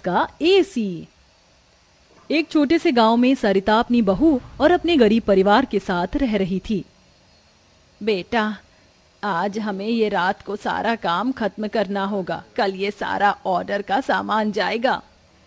का एसी। एक छोटे से गांव में सरिता अपनी बहू और अपने गरीब परिवार के साथ रह रही थी। बेटा, आज हमें ये रात को सारा काम खत्म करना होगा, कल ये सारा ऑर्डर का सामान जाएगा।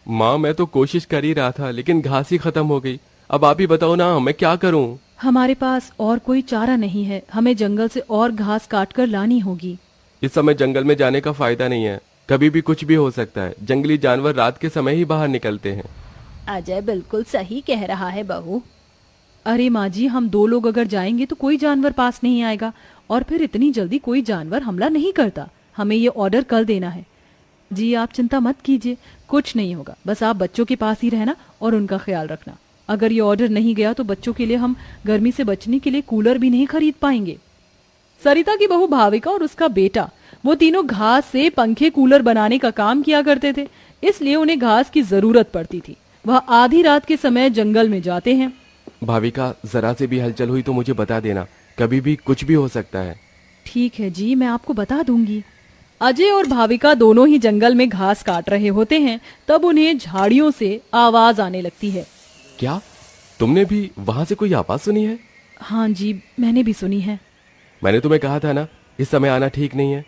माँ, मैं तो कोशिश कर ही रहा था लेकिन घास ही खत्म हो गई। अब आप ही बताओ ना, मैं क्या करूँ? हमारे पास और कोई चारा नहीं है, हमें जंगल से और घास काट कर लानी होगी। इस समय जंगल में जाने का फायदा नहीं है, कभी भी कुछ भी हो सकता है। जंगली जानवर रात के समय ही बाहर निकलते हैं। अजय बिल्कुल सही कह रहा है बहू। अरे माँ जी, हम 2 लोग अगर जाएंगे तो कोई जानवर पास नहीं आएगा, और फिर इतनी जल्दी कोई जानवर हमला नहीं करता। हमें ये ऑर्डर कल देना है। जी आप चिंता मत कीजिए, कुछ नहीं होगा, बस आप बच्चों के पास ही रहना और उनका ख्याल रखना। अगर ये ऑर्डर नहीं गया तो बच्चों के लिए हम गर्मी से बचने के लिए कूलर भी नहीं खरीद पाएंगे। सरिता की बहू भाविका और उसका बेटा, वो तीनों घास से पंखे कूलर बनाने का काम किया करते थे, इसलिए उन्हें घास की जरूरत पड़ती थी। वह आधी रात के समय जंगल में जाते हैं। भाविका, जरा से भी हलचल हुई तो मुझे बता देना, कभी भी कुछ भी हो सकता है। ठीक है जी, मैं आपको बता दूंगी। अजय और भाविका दोनों ही जंगल में घास काट रहे होते हैं, तब उन्हें झाड़ियों से आवाज आने लगती है। क्या तुमने भी वहां से कोई आवाज सुनी है? हाँ जी, मैंने भी सुनी है। मैंने तुम्हें कहा था ना, इस समय आना ठीक नहीं है।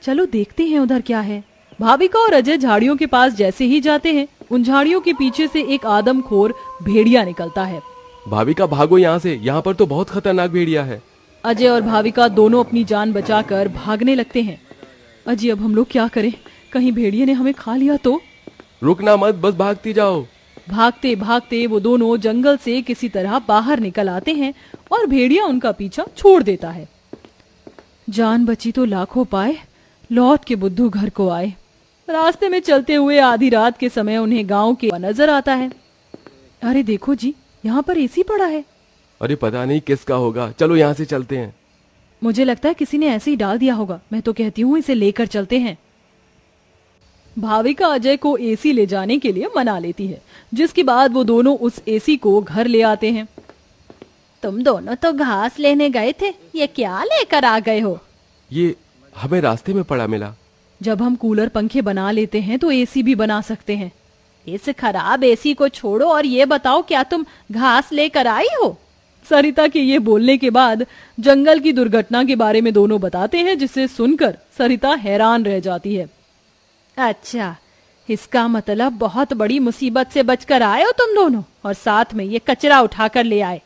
चलो देखते हैं उधर क्या है। भाविका और अजय झाड़ियों के पास जैसे ही जाते हैं, उन झाड़ियों के पीछे से एक आदमखोर भेड़िया निकलता है। भाविका, भागो यहाँ से, यहाँ पर तो बहुत खतरनाक भेड़िया है। अजय और भाविका दोनों अपनी जान बचाकर भागने लगते हैं। अजय, अब हम लोग क्या करें? कहीं भेड़िए ने हमें खा लिया तो? रुकना मत, बस भागती जाओ। भागते भागते वो दोनों जंगल से किसी तरह बाहर निकल आते हैं और भेड़िया उनका पीछा छोड़ देता है। जान बची तो लाखों पाए, लौट के बुद्धू घर को आए। रास्ते में चलते हुए आधी रात के समय उन्हें गांव के नजर आता है। अरे देखो जी, यहाँ पर एसी पड़ा है। अरे पता नहीं किसका होगा, चलो यहाँ से चलते हैं। मुझे लगता है किसी ने ऐसे ही डाल दिया होगा। मैं तो कहती हूँ इसे लेकर चलते हैं। भाविका अजय को एसी ले जाने के लिए मना लेती है, जिसके बाद वो दोनों उस एसी को घर ले आते हैं। तुम दोनों तो घास लेने गए थे, ये क्या लेकर आ गए हो? ये हमें रास्ते में पड़ा मिला। जब हम कूलर पंखे बना लेते हैं तो एसी भी बना सकते हैं। इस खराब एसी को छोड़ो और ये बताओ, क्या तुम घास लेकर आई हो? सरिता के ये बोलने के बाद जंगल की दुर्घटना के बारे में दोनों बताते हैं, जिसे सुनकर सरिता हैरान रह जाती है। अच्छा, इसका मतलब बहुत बड़ी मुसीबत से बचकर आए हो तुम दोनों, और साथ में ये कचरा उठाकर ले आए।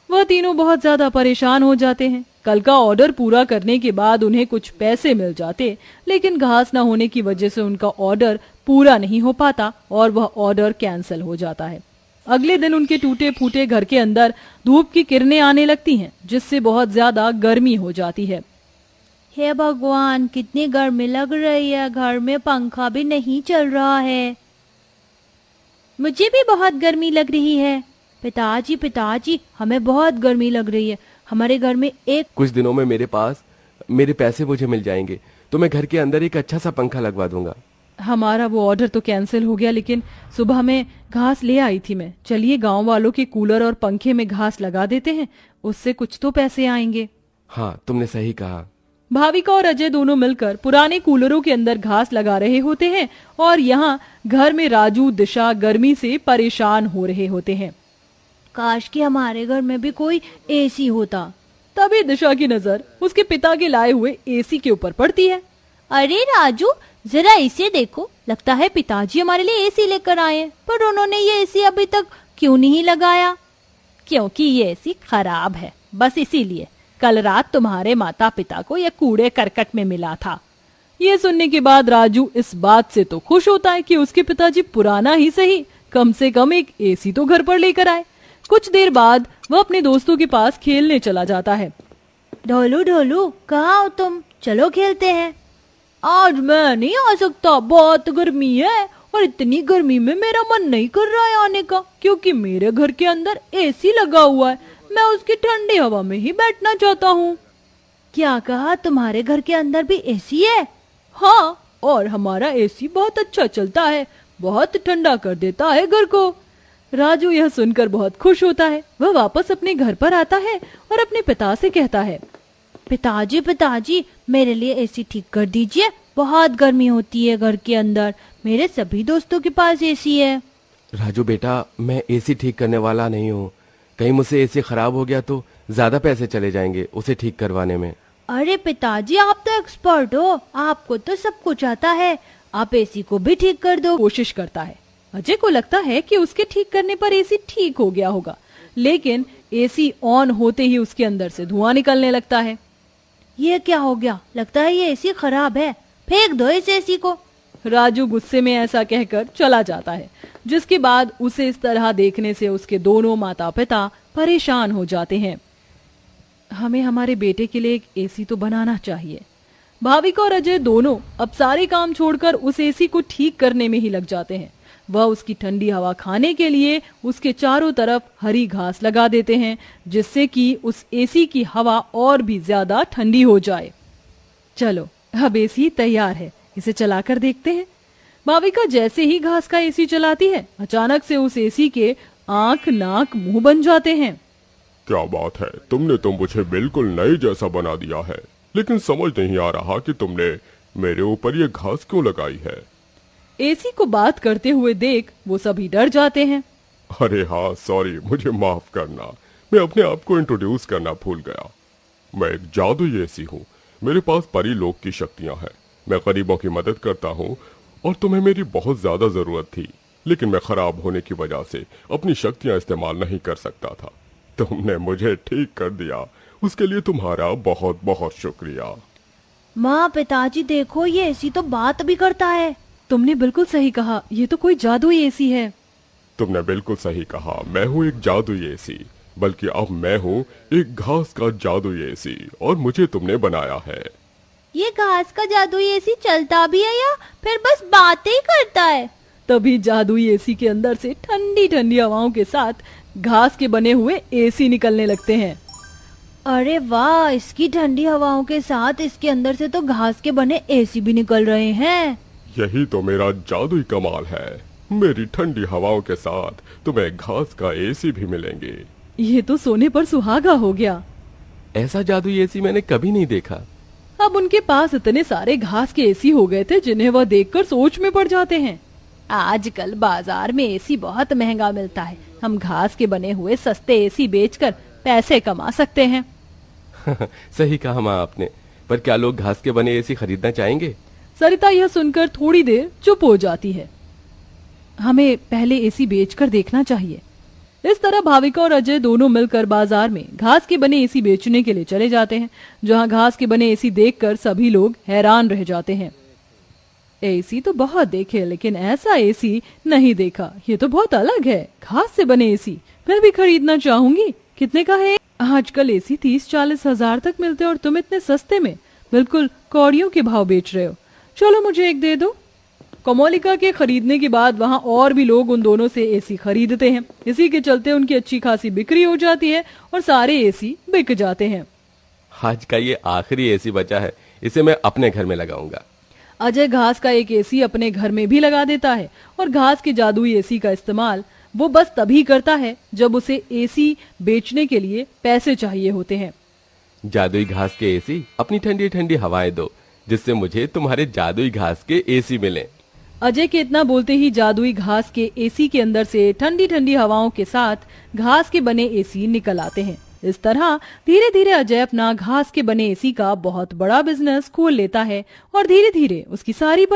वह तीनों बहुत ज्यादा परेशान हो जाते हैं। कल का ऑर्डर पूरा करने के बाद उन्हें कुछ पैसे मिल जाते, लेकिन घास न होने की वजह से उनका ऑर्डर पूरा नहीं हो पाता और वह ऑर्डर कैंसिल हो जाता है। अगले दिन उनके टूटे फूटे घर के अंदर धूप की किरणें आने लगती हैं, जिससे बहुत ज्यादा गर्मी हो जाती है। हे भगवान, कितनी गर्मी लग रही है, घर में पंखा भी नहीं चल रहा है। मुझे भी बहुत गर्मी लग रही है। पिताजी पिताजी, हमें बहुत गर्मी लग रही है। हमारे घर में कुछ दिनों में मेरे पैसे मुझे मिल जाएंगे तो मैं घर के अंदर एक अच्छा सा पंखा लगवा दूंगा। हमारा वो ऑर्डर तो कैंसिल हो गया, लेकिन सुबह में घास ले आई थी मैं। चलिए गांव वालों के कूलर और पंखे में घास लगा देते हैं, उससे कुछ तो पैसे आएंगे। हाँ, तुमने सही कहा। भाविका और अजय दोनों मिलकर पुराने कूलरों के अंदर घास लगा रहे होते हैं और यहाँ घर में राजू दिशा गर्मी से परेशान हो रहे होते हैं। काश कि हमारे घर में भी कोई एसी होता। तभी दिशा की नजर उसके पिता के लाए हुए एसी के ऊपर पड़ती है। अरे राजू, जरा इसे देखो, लगता है पिताजी हमारे लिए एसी लेकर आए हैं, पर उन्होंने ये एसी अभी तक क्यों नहीं लगाया? क्योंकि ये एसी खराब है, बस इसीलिए। कल रात तुम्हारे माता पिता को यह कूड़े करकट में मिला था। ये सुनने के बाद राजू इस बात से तो खुश होता है कि उसके पिताजी पुराना ही सही, कम से कम एक एसी तो घर पर लेकर आए। कुछ देर बाद वह अपने दोस्तों के पास खेलने चला जाता है। ढोलू ढोलू, कहाँ हो तुम? चलो खेलते हैं। आज मैं नहीं आ सकता, बहुत गर्मी है, और इतनी गर्मी में मेरा मन नहीं कर रहा है आने का, क्योंकि मेरे घर के अंदर एसी लगा हुआ है। मैं उसकी ठंडी हवा में ही बैठना चाहता हूँ। क्या कहा? तुम्हारे घर के अंदर भी एसी है? हाँ, और हमारा एसी बहुत अच्छा चलता है, बहुत ठंडा कर देता है घर को। राजू यह सुनकर बहुत खुश होता है। वह वापस अपने घर पर आता है और अपने पिता से कहता है, पिताजी पिताजी, मेरे लिए एसी ठीक कर दीजिए, बहुत गर्मी होती है घर के अंदर। मेरे सभी दोस्तों के पास एसी है। राजू बेटा, मैं एसी ठीक करने वाला नहीं हूँ। कहीं मुझसे एसी खराब हो गया तो ज्यादा पैसे चले जाएंगे उसे ठीक करवाने में। अरे पिताजी, आप तो एक्सपर्ट हो, आपको तो सब कुछ आता है। आप एसी को भी ठीक कर दो। कोशिश करता है। अजय को लगता है कि उसके ठीक करने पर एसी ठीक हो गया होगा, लेकिन एसी ऑन होते ही उसके अंदर से धुआं निकलने लगता है। ये क्या हो गया? लगता है ये एसी खराब है, फेंक दो इस एसी को। राजू गुस्से में ऐसा कहकर चला जाता है, जिसके बाद उसे इस तरह देखने से उसके दोनों माता पिता परेशान हो जाते हैं। हमें हमारे बेटे के लिए एक एसी तो बनाना चाहिए। भाविका और अजय दोनों अब सारे काम छोड़कर उस एसी को ठीक करने में ही लग जाते हैं। वह उसकी ठंडी हवा खाने के लिए उसके चारों तरफ हरी घास लगा देते हैं, जिससे कि उस एसी की हवा और भी ज्यादा ठंडी हो जाए। चलो, अब एसी तैयार है, इसे चलाकर देखते हैं। भाविका जैसे ही घास का एसी चलाती है, अचानक से उस एसी के आंख, नाक, मुंह बन जाते हैं। क्या बात है, तुमने तो मुझे बिल्कुल नए जैसा बना दिया है, लेकिन समझ नहीं आ रहा कि तुमने मेरे ऊपर ये घास क्यों लगाई है। एसी को बात करते हुए देख वो सभी डर जाते हैं। अरे हाँ, सॉरी, मुझे माफ करना, मैं अपने आप को इंट्रोड्यूस करना भूल गया। मैं एक जादुई एसी हूँ, मेरे पास परी लोक की शक्तियाँ हैं। मैं गरीबों की मदद करता हूँ और तुम्हें मेरी बहुत ज्यादा जरूरत थी, लेकिन मैं खराब होने की वजह से अपनी शक्तियाँ इस्तेमाल नहीं कर सकता था। तुमने मुझे ठीक कर दिया, उसके लिए तुम्हारा बहुत बहुत शुक्रिया। माँ, पिताजी देखो, ये एसी तो बात भी करता है। तुमने बिल्कुल सही कहा, ये तो कोई जादुई एसी है। तुमने बिल्कुल सही कहा, मैं हूँ एक जादुई एसी, बल्कि अब मैं हूँ एक घास का जादुई एसी, और मुझे तुमने बनाया है। ये घास का जादुई एसी चलता भी है या फिर बस बातें ही करता है? तभी जादुई एसी के अंदर से ठंडी ठंडी हवाओं के साथ घास के बने हुए एसी निकलने लगते हैं। अरे वाह, इसकी ठंडी हवाओं के साथ इसके अंदर से तो घास के बने एसी भी निकल रहे हैं। यही तो मेरा जादुई कमाल है, मेरी ठंडी हवाओं के साथ तुम्हें घास का एसी भी मिलेंगे। ये तो सोने पर सुहागा हो गया। ऐसा जादुई एसी मैंने कभी नहीं देखा। अब उनके पास इतने सारे घास के एसी हो गए थे जिन्हें वह देखकर सोच में पड़ जाते हैं। आजकल बाजार में एसी बहुत महंगा मिलता है, हम घास के बने हुए सस्ते एसी बेचकर पैसे कमा सकते हैं। सही कहा माँ आपने, पर क्या लोग घास के बने एसी खरीदना चाहेंगे? सरिता यह सुनकर थोड़ी देर चुप हो जाती है। हमें पहले एसी बेचकर देखना चाहिए। इस तरह भाविका और अजय दोनों मिलकर बाजार में घास के बने एसी बेचने के लिए चले जाते हैं, जहां घास के बने एसी देखकर सभी लोग हैरान रह जाते हैं। एसी तो बहुत देखे, लेकिन ऐसा एसी नहीं देखा। ये तो बहुत अलग है, घास से बने एसी मैं भी खरीदना चाहूंगी। कितने का है? आजकल एसी 30-40 हजार तक मिलते हैं और तुम इतने सस्ते में बिल्कुल कौड़ियों के भाव बेच रहे हो। चलो मुझे एक दे दो। कोमोलिका के खरीदने के बाद वहां और भी लोग उन दोनों से एसी खरीदते हैं। इसी के चलते उनकी अच्छी खासी बिक्री हो जाती है और सारे एसी बिक जाते हैं। आज का ये आखिरी एसी बचा है, इसे मैं अपने घर में लगाऊंगा। अजय घास का एक एसी अपने घर में भी लगा देता है और घास के जादुई एसी का इस्तेमाल वो बस तभी करता है जब उसे एसी बेचने के लिए पैसे चाहिए होते हैं। जादुई घास के एसी, अपनी ठंडी ठंडी हवाएं दो, जिससे मुझे तुम्हारे जादुई घास के एसी मिले। अजय के इतना बोलते ही जादुई घास के एसी के अंदर से ठंडी ठंडी हवाओं के साथ घास के बने एसी निकल आते हैं। इस तरह धीरे धीरे अजय अपना घास के बने एसी का बहुत बड़ा बिजनेस खोल लेता है और धीरे धीरे उसकी सारी